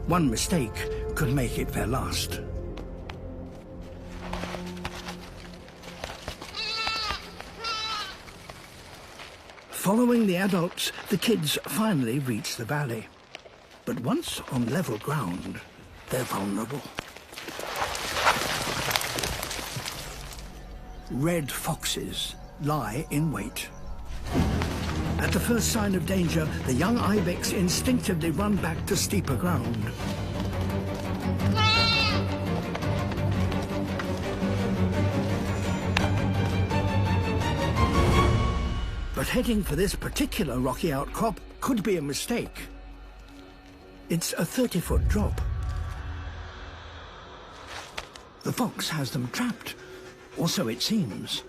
One mistake could make it their last. Following the adults, the kids finally reach the valley. But once on level ground, they're vulnerable. Red foxes lie in wait. At the first sign of danger, the young ibex instinctively run back to steeper ground. But heading for this particular rocky outcrop could be a mistake. It's a 30-foot drop. The fox has them trapped, or so it seems.